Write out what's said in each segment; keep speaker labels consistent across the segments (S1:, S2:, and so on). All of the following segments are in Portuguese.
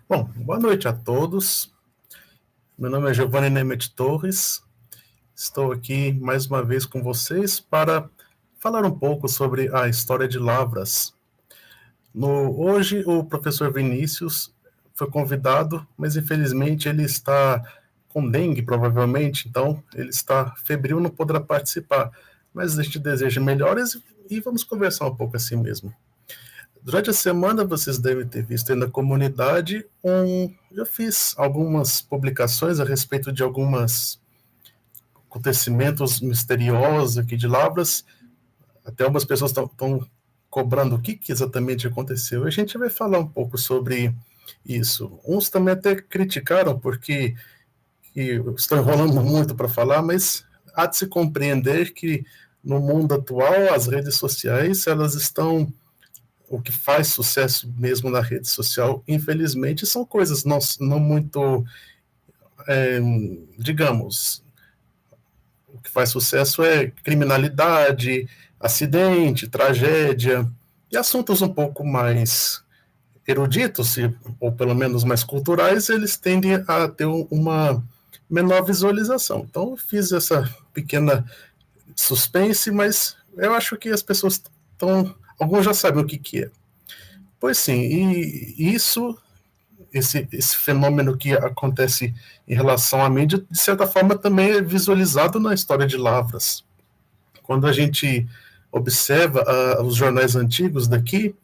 S1: Bom, boa noite a todos. Meu nome é Giovanni Nemeth Torres. Estou aqui mais uma vez com vocês para falar um pouco sobre a história de Lavras. Hoje, o professor Vinícius foi convidado, mas infelizmente ele está com dengue, provavelmente, então ele está febril, não poderá participar. Mas a gente deseja melhoras e vamos conversar um pouco assim mesmo. Durante a semana, vocês devem ter visto aí na comunidade, eu fiz algumas publicações a respeito de alguns acontecimentos misteriosos aqui de Lavras. Até algumas pessoas estão cobrando o que exatamente aconteceu. A gente vai falar um pouco sobre isso. Uns também até criticaram, porque estou enrolando muito para falar, mas há de se compreender que no mundo atual, as redes sociais, elas estão o que faz sucesso mesmo na rede social, infelizmente, são coisas não muito, digamos, o que faz sucesso é criminalidade, acidente, tragédia, e assuntos um pouco mais eruditos, ou pelo menos mais culturais, eles tendem a ter uma menor visualização. Então, eu fiz essa pequena suspense, mas eu acho que as pessoas estão. Alguns já sabem o que é. Pois sim, e esse fenômeno que acontece em relação à mídia, de certa forma, também é visualizado na história de Lavras. Quando a gente observa os jornais antigos daqui,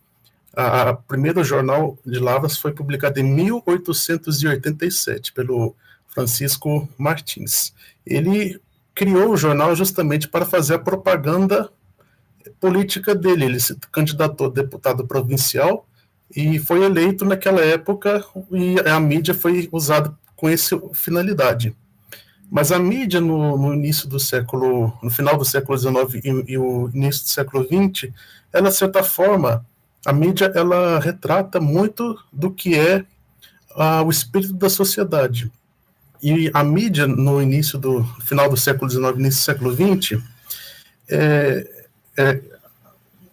S1: o primeiro jornal de Lavras foi publicado em 1887 pelo Francisco Martins. Ele criou o jornal justamente para fazer a propaganda política dele. Ele se candidatou a deputado provincial e foi eleito naquela época, e a mídia foi usada com essa finalidade. Mas a mídia no início do século, no final do século XIX e o início do século XX, ela, de certa forma, a mídia ela retrata muito do que é o espírito da sociedade. E a mídia, no início do final do século XIX, início do século XX,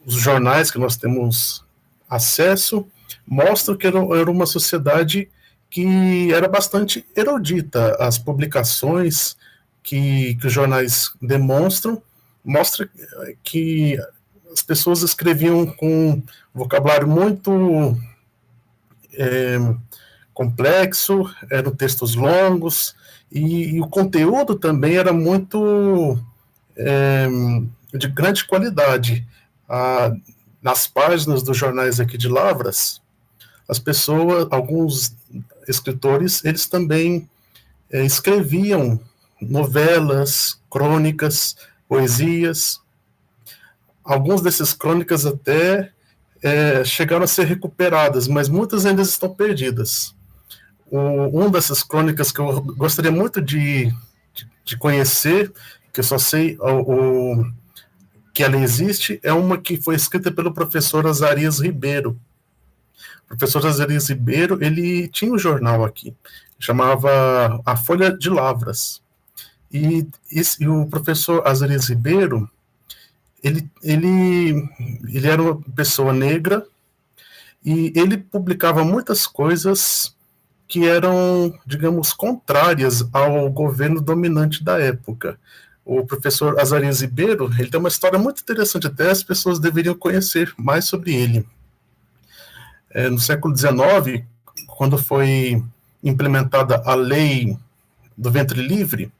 S1: os jornais que nós temos acesso mostram que era uma sociedade que era bastante erudita. As publicações que os jornais demonstram mostram que as pessoas escreviam com um vocabulário muito complexo, eram textos longos, e o conteúdo também era muito de grande qualidade. Nas páginas dos jornais aqui de Lavras, as pessoas, alguns escritores, eles também escreviam novelas, crônicas, poesias. Alguns dessas crônicas até chegaram a ser recuperadas, mas muitas ainda estão perdidas. Uma dessas crônicas que eu gostaria muito de conhecer, que eu só sei que ela existe, é uma que foi escrita pelo professor Azarias Ribeiro. O professor Azarias Ribeiro, ele tinha um jornal aqui, chamava A Folha de Lavras. E o professor Azarias Ribeiro, ele era uma pessoa negra, e ele publicava muitas coisas que eram, digamos, contrárias ao governo dominante da época. O professor Azarias Ribeiro, ele tem uma história muito interessante, até as pessoas deveriam conhecer mais sobre ele. No século XIX, quando foi implementada a lei do ventre livre,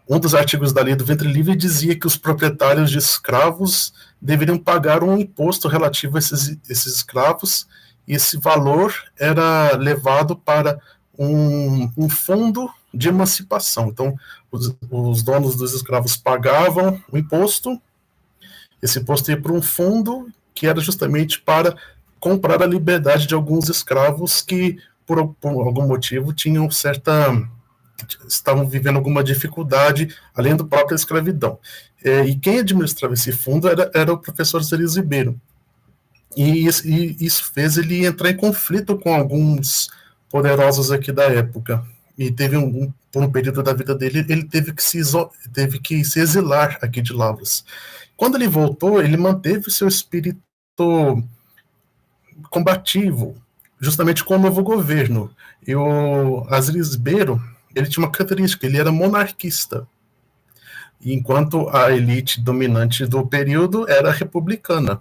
S1: um dos artigos da lei do ventre livre dizia que os proprietários de escravos deveriam pagar um imposto relativo a esses escravos, e esse valor era levado para um fundo de emancipação. Então, os donos dos escravos pagavam o imposto, esse imposto ia para um fundo que era justamente para comprar a liberdade de alguns escravos que, por algum motivo, estavam vivendo alguma dificuldade, além da própria escravidão. E quem administrava esse fundo era o professor Azarias Ribeiro. E isso fez ele entrar em conflito com alguns poderosos aqui da época. E por um período da vida dele, ele teve que se exilar aqui de Lavras. Quando ele voltou, ele manteve seu espírito combativo, justamente com o novo governo. E o Asdrubal Ribeiro, ele tinha uma característica, ele era monarquista, enquanto a elite dominante do período era republicana.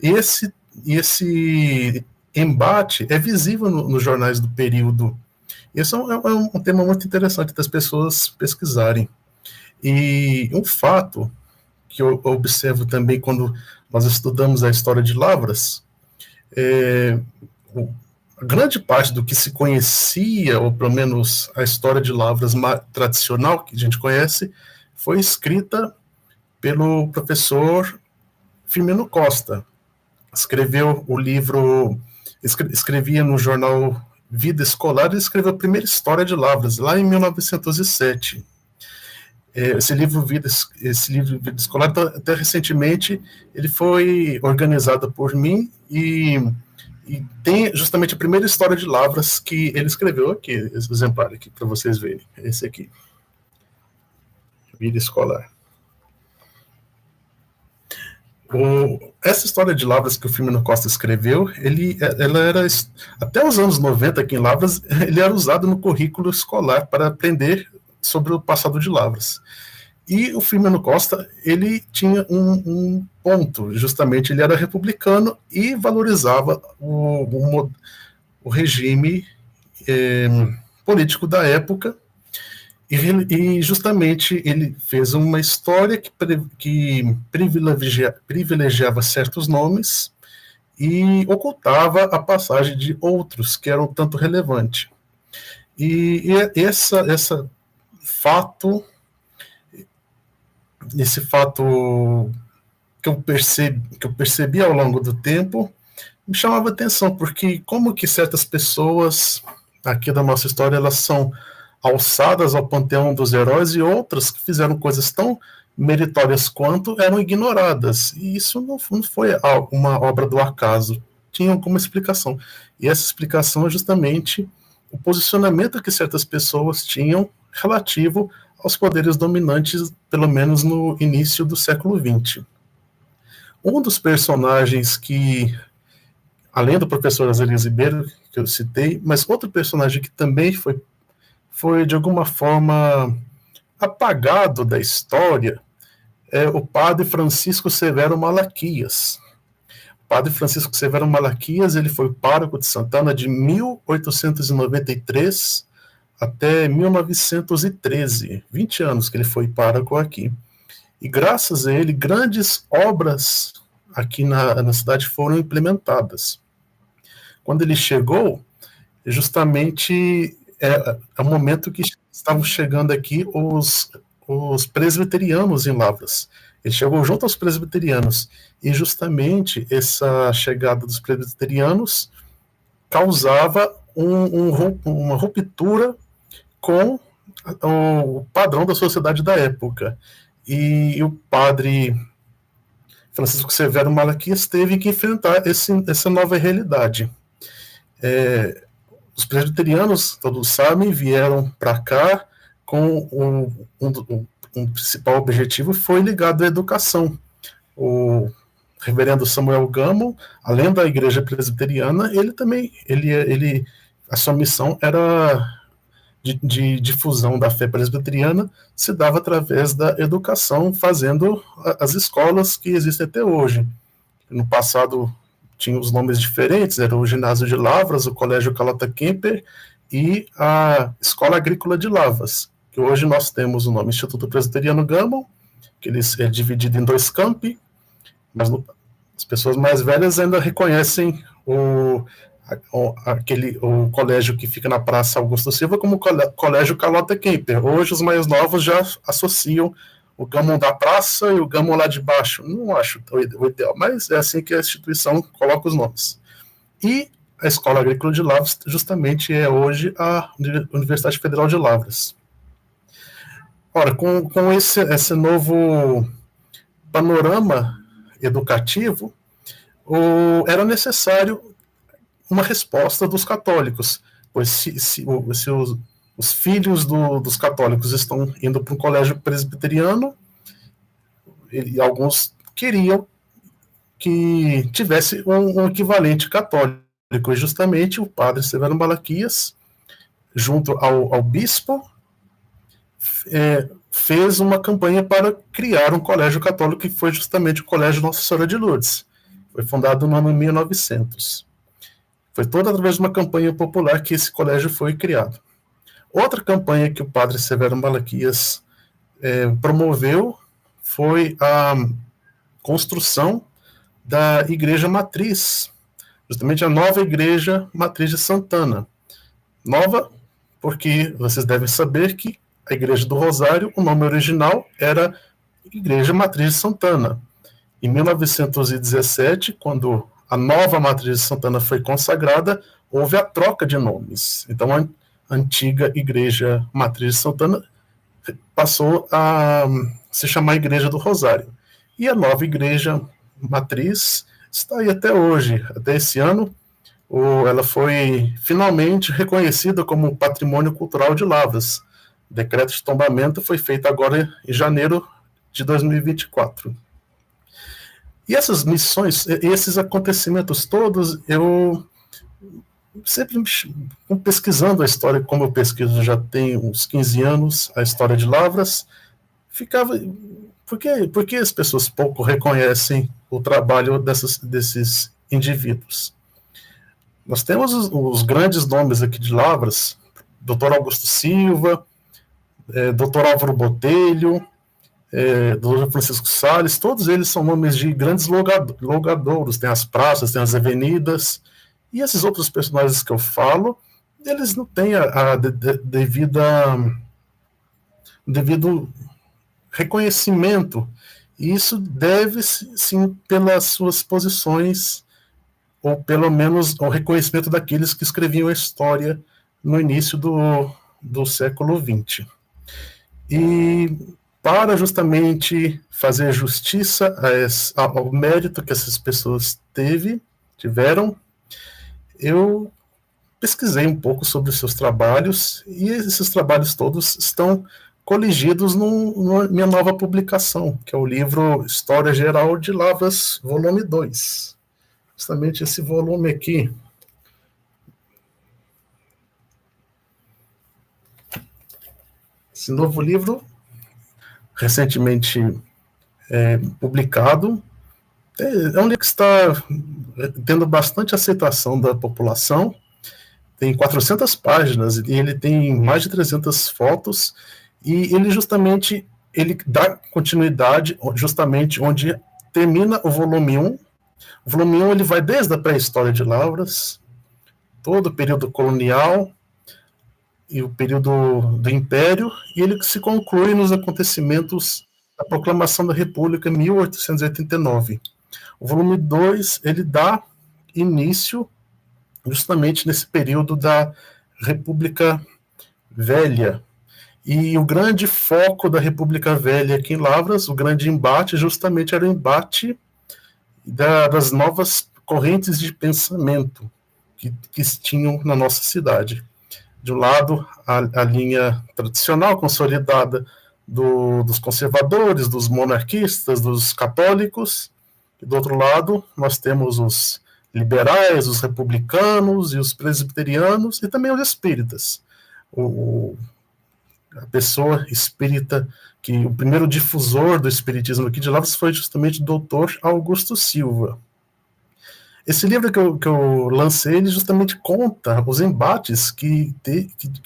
S1: Esse, esse embate é visível nos jornais do período. Esse é um tema muito interessante das pessoas pesquisarem. E um fato que eu observo também quando nós estudamos a história de Lavras, a grande parte do que se conhecia, ou pelo menos a história de Lavras tradicional que a gente conhece, foi escrita pelo professor Firmino Costa. Escreveu o livro, escrevia no jornal Vida Escolar e escreveu a primeira história de Lavras, lá em 1907. Esse livro Vida Escolar, até recentemente, ele foi organizado por mim e tem justamente a primeira história de Lavras que ele escreveu aqui, esse exemplar aqui, para vocês verem, esse aqui, Vida Escolar. Essa história de Lavras que o Firmino Costa escreveu, ela era, até os anos 90 aqui em Lavras, ele era usado no currículo escolar para aprender sobre o passado de Lavras. E o Firmino Costa, ele tinha um ponto, justamente, ele era republicano e valorizava o regime político da época, e justamente ele fez uma história que privilegiava certos nomes e ocultava a passagem de outros que eram tanto relevantes. E esse fato que eu percebi ao longo do tempo me chamava atenção, porque como que certas pessoas aqui da nossa história, elas são alçadas ao panteão dos heróis, e outras que fizeram coisas tão meritórias quanto eram ignoradas. E isso não foi uma obra do acaso, tinha alguma explicação. E essa explicação é justamente o posicionamento que certas pessoas tinham relativo aos poderes dominantes, pelo menos no início do século XX. Um dos personagens que, além do professor Asdrubal Ribeiro, que eu citei, mas outro personagem que também foi de alguma forma apagado da história, é o padre Francisco Severo Malaquias. O padre Francisco Severo Malaquias, ele foi pároco de Santana de 1893 até 1913, 20 anos que ele foi pároco aqui. E graças a ele, grandes obras aqui na cidade foram implementadas. Quando ele chegou, justamente é o momento que estavam chegando aqui os presbiterianos em Lavras. Ele chegou junto aos presbiterianos, e justamente essa chegada dos presbiterianos causava uma ruptura com o padrão da sociedade da época. E o padre Francisco Severo Malaquias teve que enfrentar essa nova realidade. Os presbiterianos, todos sabem, vieram para cá com um principal objetivo, foi ligado à educação. O reverendo Samuel Gamo, além da igreja presbiteriana, a sua missão era de difusão da fé presbiteriana, se dava através da educação, fazendo as escolas que existem até hoje. No passado tinha os nomes diferentes, era o Ginásio de Lavras, o Colégio Calota Kemper e a Escola Agrícola de Lavras, que hoje nós temos o nome Instituto Presbiteriano Gamo, que é dividido em 2 campi, mas as pessoas mais velhas ainda reconhecem o colégio que fica na Praça Augusto Silva como Colégio Calota Kemper. Hoje os mais novos já associam o Gamo da praça e o Gamo lá de baixo. Não acho o ideal, mas é assim que a instituição coloca os nomes. E a Escola Agrícola de Lavras justamente é hoje a Universidade Federal de Lavras. Ora, com esse novo panorama educativo, era necessário uma resposta dos católicos, pois se os filhos dos católicos estão indo para um colégio presbiteriano, e alguns queriam que tivesse um equivalente católico. e justamente o padre Severo Malaquias, junto ao bispo, fez uma campanha para criar um colégio católico, que foi justamente o Colégio Nossa Senhora de Lourdes. Foi fundado no ano 1900. Foi toda através de uma campanha popular que esse colégio foi criado. Outra campanha que o padre Severo Malaquias promoveu foi a construção da Igreja Matriz, justamente a nova Igreja Matriz de Santana. Nova porque vocês devem saber que a Igreja do Rosário, o nome original era Igreja Matriz de Santana. Em 1917, quando a nova Matriz de Santana foi consagrada, houve a troca de nomes. Então, a antiga Igreja Matriz de Santana passou a se chamar Igreja do Rosário. E a nova Igreja Matriz está aí até hoje. Até esse ano, ela foi finalmente reconhecida como Patrimônio Cultural de Lavras. O decreto de tombamento foi feito agora em janeiro de 2024. E essas missões, esses acontecimentos todos, eu sempre pesquisando a história, como eu pesquiso já tem uns 15 anos, a história de Lavras, ficava... Por que as pessoas pouco reconhecem o trabalho desses indivíduos? Nós temos os grandes nomes aqui de Lavras, Dr. Augusto Silva, Dr. Álvaro Botelho, Dr. Francisco Salles, todos eles são nomes de grandes logadouros, tem as praças, tem as avenidas, e esses outros personagens que eu falo, eles não têm devido reconhecimento, e isso deve-se, sim, pelas suas posições, ou pelo menos o reconhecimento daqueles que escreviam a história no início do século XX. E para justamente fazer justiça ao mérito que essas pessoas tiveram, eu pesquisei um pouco sobre os seus trabalhos, e esses trabalhos todos estão coligidos na minha nova publicação, que é o livro História Geral de Lavras, volume 2. Justamente esse volume aqui. Esse novo livro, recentemente publicado, é um livro que está tendo bastante aceitação da população. Tem 400 páginas e ele tem mais de 300 fotos, e ele dá continuidade justamente onde termina o volume 1. O volume 1 ele vai desde a pré-história de Lavras, todo o período colonial e o período do Império, e ele se conclui nos acontecimentos da Proclamação da República em 1889. O volume 2 ele dá início justamente nesse período da República Velha. E o grande foco da República Velha aqui em Lavras, o grande embate, justamente era o embate das novas correntes de pensamento que tinham na nossa cidade. De um lado, a linha tradicional, consolidada dos conservadores, dos monarquistas, dos católicos, e do outro lado, nós temos os liberais, os republicanos e os presbiterianos, e também os espíritas. A pessoa espírita, que o primeiro difusor do espiritismo aqui de Lavras foi justamente o Dr. Augusto Silva. Esse livro que eu lancei, ele justamente conta os embates que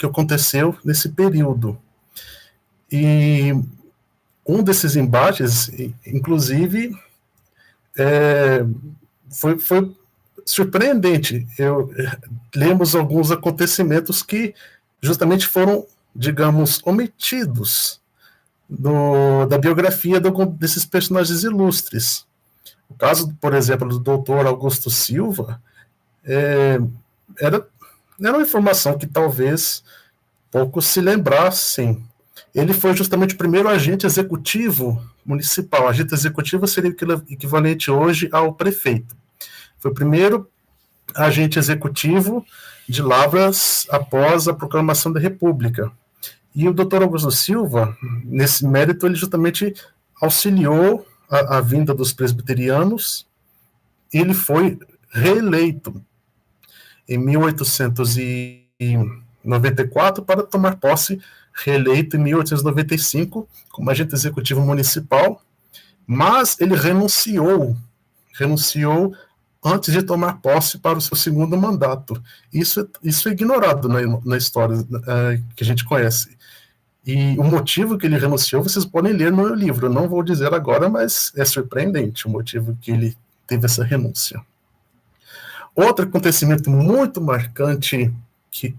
S1: aconteceu nesse período. E um desses embates, inclusive, foi surpreendente. Lemos alguns acontecimentos que justamente foram, digamos, omitidos da biografia desses personagens ilustres. O caso, por exemplo, do Dr. Augusto Silva era uma informação que talvez poucos se lembrassem. Ele foi justamente o primeiro agente executivo municipal. Agente executivo seria o equivalente hoje ao prefeito. Foi o primeiro agente executivo de Lavras após a proclamação da República. E o Dr. Augusto Silva, nesse mérito, ele justamente auxiliou a vinda dos presbiterianos, e ele foi reeleito. em 1894 para tomar posse, reeleito em 1895 como agente executivo municipal, mas ele renunciou antes de tomar posse para o seu segundo mandato. Isso é ignorado na história que a gente conhece. E o motivo que ele renunciou, vocês podem ler no meu livro. Eu não vou dizer agora, mas é surpreendente o motivo que ele teve essa renúncia. Outro acontecimento muito marcante que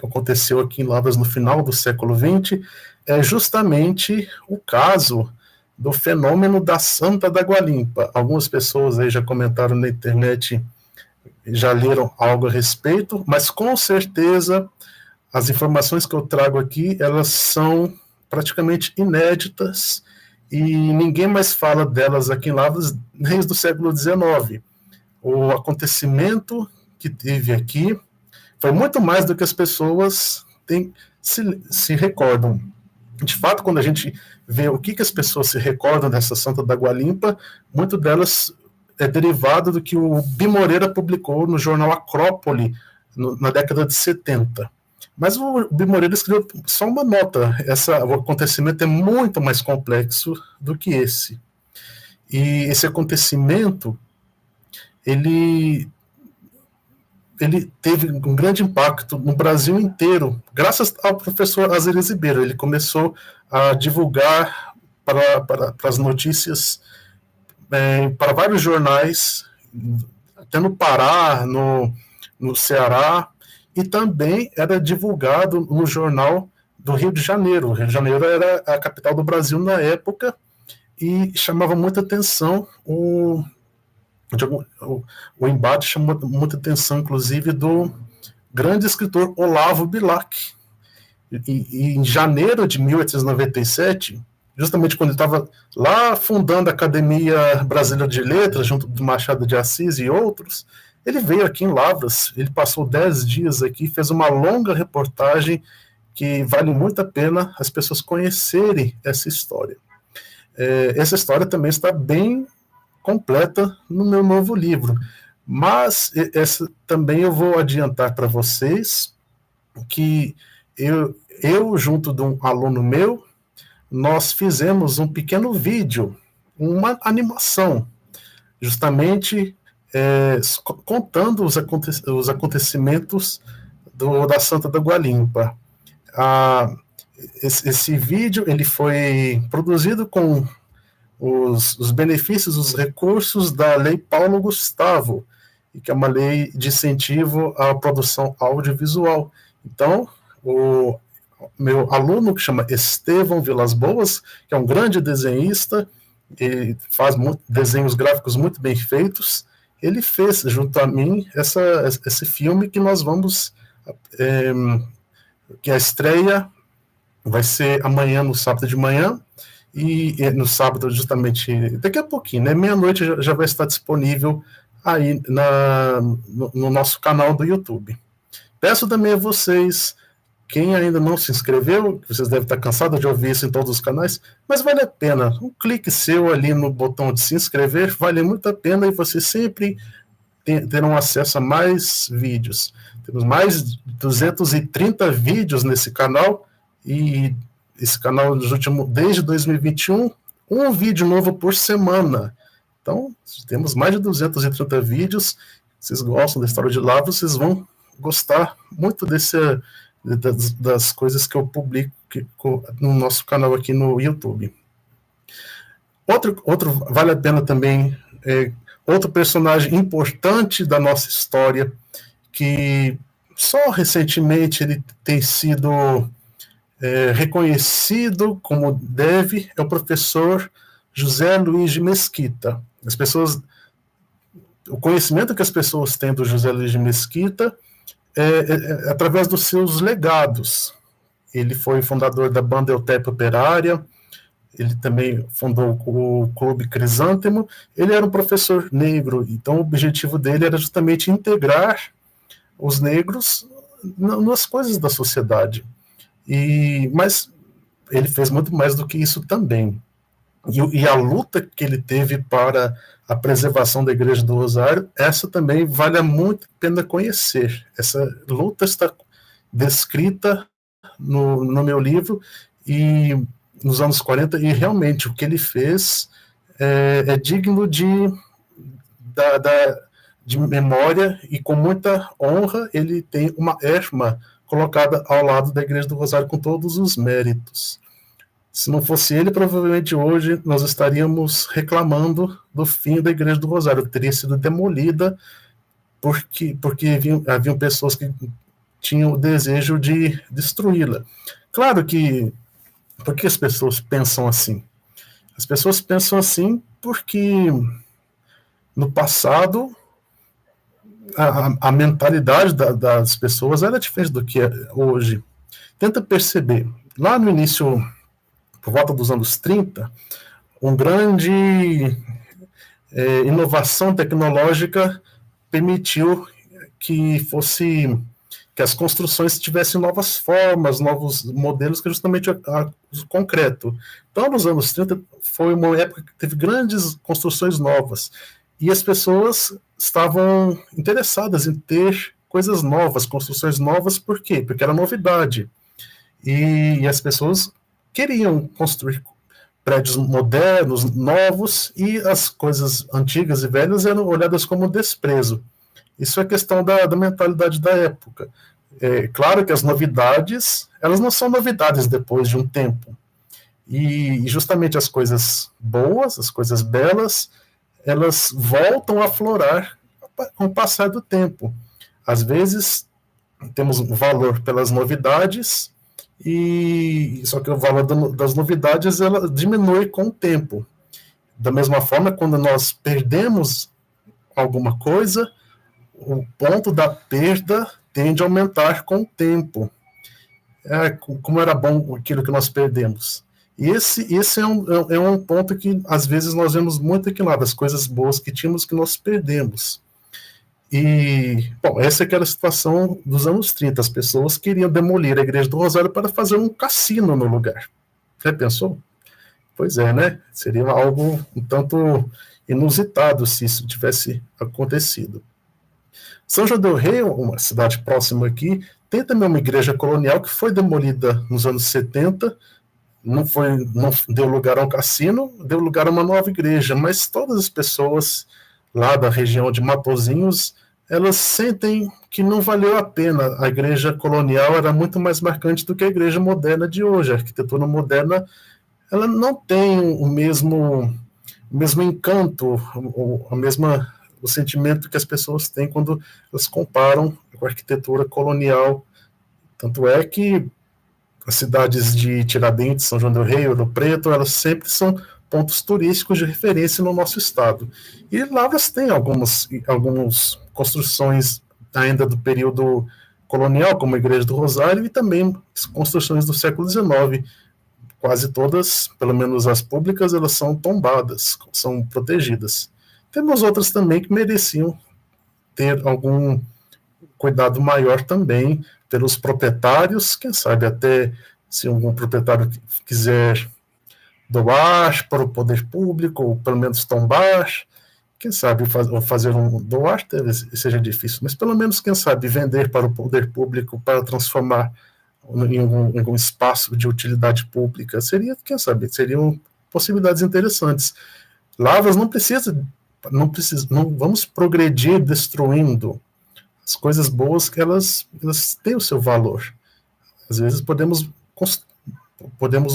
S1: aconteceu aqui em Lavras no final do século XX é justamente o caso do fenômeno da Santa da Água Limpa. Algumas pessoas aí já comentaram na internet, já leram algo a respeito, mas com certeza as informações que eu trago aqui, elas são praticamente inéditas e ninguém mais fala delas aqui em Lavras desde o século XIX. O acontecimento que teve aqui foi muito mais do que as pessoas se recordam. De fato, quando a gente vê o que as pessoas se recordam dessa Santa da Água Limpa, muito delas é derivado do que o Bi Moreira publicou no jornal Acrópole, na década de 70. Mas o Bi Moreira escreveu só uma nota. O acontecimento é muito mais complexo do que esse. E esse acontecimento, ele teve um grande impacto no Brasil inteiro, graças ao professor Azeres Ribeiro. Ele começou a divulgar para as notícias para vários jornais, até no Pará, no Ceará, e também era divulgado no jornal do Rio de Janeiro. O Rio de Janeiro era a capital do Brasil na época e chamava muita atenção o embate, chamou muita atenção, inclusive, do grande escritor Olavo Bilac. E em janeiro de 1897, justamente quando ele estava lá fundando a Academia Brasileira de Letras, junto do Machado de Assis e outros, ele veio aqui em Lavras, ele passou 10 dias aqui, fez uma longa reportagem que vale muito a pena as pessoas conhecerem essa história. Essa história também está bem completa no meu novo livro, mas essa também eu vou adiantar para vocês que eu junto de um aluno meu, nós fizemos um pequeno vídeo, uma animação, justamente contando os acontecimentos da Santa da Água Limpa. Esse vídeo ele foi produzido com os benefícios, os recursos da Lei Paulo Gustavo, que é uma lei de incentivo à produção audiovisual. Então, o meu aluno, que chama Estevão Vilas Boas, que é um grande desenhista, ele faz desenhos gráficos muito bem feitos, ele fez, junto a mim, esse filme que nós vamos... que a estreia vai ser amanhã, no sábado de manhã, e no sábado, justamente, daqui a pouquinho, né, meia-noite já vai estar disponível aí no nosso canal do YouTube. Peço também a vocês, quem ainda não se inscreveu, vocês devem estar cansados de ouvir isso em todos os canais, mas vale a pena, um clique seu ali no botão de se inscrever, vale muito a pena e vocês sempre terão acesso a mais vídeos. Temos mais de 230 vídeos nesse canal, e esse canal desde 2021, um vídeo novo por semana. Então, temos mais de 230 vídeos. Se vocês gostam da história de Lavras, vocês vão gostar muito das coisas que eu publico no nosso canal aqui no YouTube. Outro vale a pena também, outro personagem importante da nossa história, que só recentemente ele tem sido reconhecido como deve, é o professor José Luiz de Mesquita. O conhecimento que as pessoas têm do José Luiz de Mesquita é através dos seus legados. Ele foi fundador da Banda Euterpe Operária, ele também fundou o Clube Crisântemo, ele era um professor negro, então o objetivo dele era justamente integrar os negros nas coisas da sociedade. Mas ele fez muito mais do que isso também. e a luta que ele teve para a preservação da Igreja do Rosário, essa também vale muito a pena conhecer. Essa luta está descrita no meu livro, e nos anos 40, e realmente o que ele fez é digno de memória, e com muita honra ele tem uma erma colocada ao lado da Igreja do Rosário com todos os méritos. Se não fosse ele, provavelmente hoje nós estaríamos reclamando do fim da Igreja do Rosário. Teria sido demolida porque haviam pessoas que tinham o desejo de destruí-la. Claro que... Por que as pessoas pensam assim? As pessoas pensam assim porque no passado a mentalidade das pessoas era diferente do que é hoje. Tenta perceber. Lá no início, por volta dos anos 30, uma grande inovação tecnológica permitiu que as construções tivessem novas formas, novos modelos, que é justamente o concreto. Então, nos anos 30, foi uma época que teve grandes construções novas, e as pessoas estavam interessadas em ter coisas novas, construções novas. Por quê? Porque era novidade. E as pessoas queriam construir prédios modernos, novos, e as coisas antigas e velhas eram olhadas como desprezo. Isso é questão da mentalidade da época. É claro que as novidades, elas não são novidades depois de um tempo. E justamente as coisas boas, as coisas belas, elas voltam a aflorar com o passar do tempo. Às vezes, temos valor pelas novidades, e só que o valor das novidades ela diminui com o tempo. Da mesma forma, quando nós perdemos alguma coisa, o ponto da perda tende a aumentar com o tempo. Como era bom aquilo que nós perdemos. E esse é um ponto que, às vezes, nós vemos muito aqui lá, das coisas boas que tínhamos que nós perdemos. E, bom, essa é que era a situação dos anos 30. As pessoas queriam demolir a Igreja do Rosário para fazer um cassino no lugar. Já pensou? Pois é, né? Seria algo um tanto inusitado se isso tivesse acontecido. São João del Rei, uma cidade próxima aqui, tem também uma igreja colonial que foi demolida nos anos 70, não deu lugar a um cassino, deu lugar a uma nova igreja, mas todas as pessoas lá da região de Matozinhos, elas sentem que não valeu a pena. A igreja colonial era muito mais marcante do que a igreja moderna de hoje. A arquitetura moderna, ela não tem o mesmo encanto, o sentimento que as pessoas têm quando elas comparam com a arquitetura colonial. Tanto é que as cidades de Tiradentes, São João del Rei, Ouro Preto, elas sempre são pontos turísticos de referência no nosso estado. E lá elas têm algumas construções ainda do período colonial, como a Igreja do Rosário, e também construções do século XIX. Quase todas, pelo menos as públicas, elas são tombadas, são protegidas. Temos outras também que mereciam ter algum cuidado maior também pelos proprietários, quem sabe até se algum proprietário quiser doar para o poder público, ou pelo menos tombar, quem sabe fazer um doar seja difícil, mas pelo menos, quem sabe, vender para o poder público para transformar em algum espaço de utilidade pública, quem sabe, seriam possibilidades interessantes. Lavras não vamos progredir destruindo as coisas boas, que elas têm o seu valor. Às vezes podemos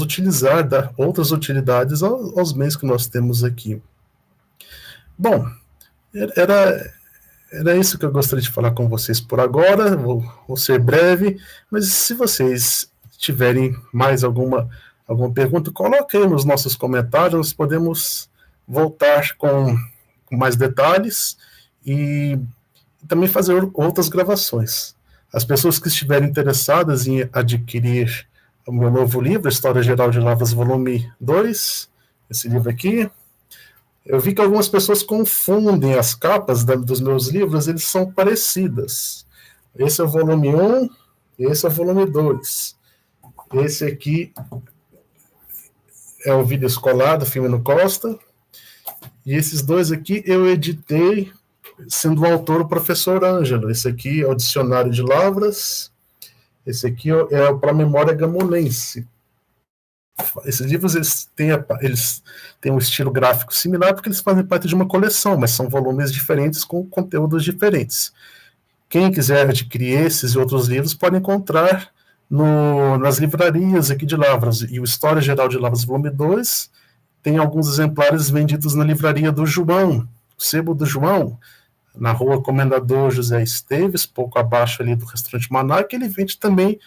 S1: utilizar, dar outras utilidades aos bens que nós temos aqui. Bom, era isso que eu gostaria de falar com vocês por agora. Vou ser breve, mas se vocês tiverem mais alguma pergunta, coloque aí nos nossos comentários, nós podemos voltar com mais detalhes e também fazer outras gravações. As pessoas que estiverem interessadas em adquirir o meu novo livro, História Geral de Lavras, volume 2, esse livro aqui, eu vi que algumas pessoas confundem as capas dos meus livros, eles são parecidas. Esse é o volume 1, esse é o volume 2. Esse aqui é o Vida Escolar, do Firmino Costa. E esses dois aqui eu editei, sendo o autor o professor Ângelo. Esse aqui é o Dicionário de Lavras. Esse aqui é o Para a Memória Gamonense. Esses livros eles têm um estilo gráfico similar porque eles fazem parte de uma coleção, mas são volumes diferentes com conteúdos diferentes. Quem quiser adquirir esses e outros livros pode encontrar nas livrarias aqui de Lavras. E o História Geral de Lavras, volume 2, tem alguns exemplares vendidos na livraria do João, o Sebo do João, na rua Comendador José Esteves, pouco abaixo ali do restaurante Maná, que ele vende também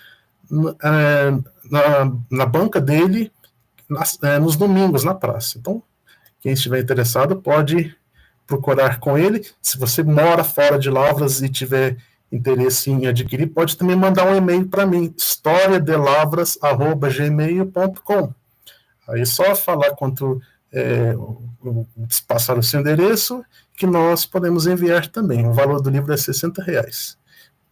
S1: na banca dele nos domingos, na praça. Então, quem estiver interessado pode procurar com ele. Se você mora fora de Lavras e tiver interesse em adquirir, pode também mandar um e-mail para mim, historiadelavras@gmail.com. Aí é só falar quanto passar o seu endereço, que nós podemos enviar também. O valor do livro é R$60.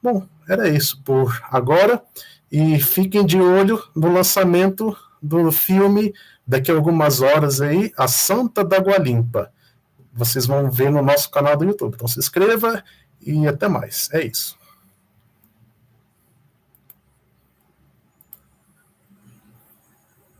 S1: Bom, era isso por agora. E fiquem de olho no lançamento do filme daqui a algumas horas aí, A Santa da Água Limpa. Vocês vão ver no nosso canal do YouTube. Então se inscreva e até mais. É isso.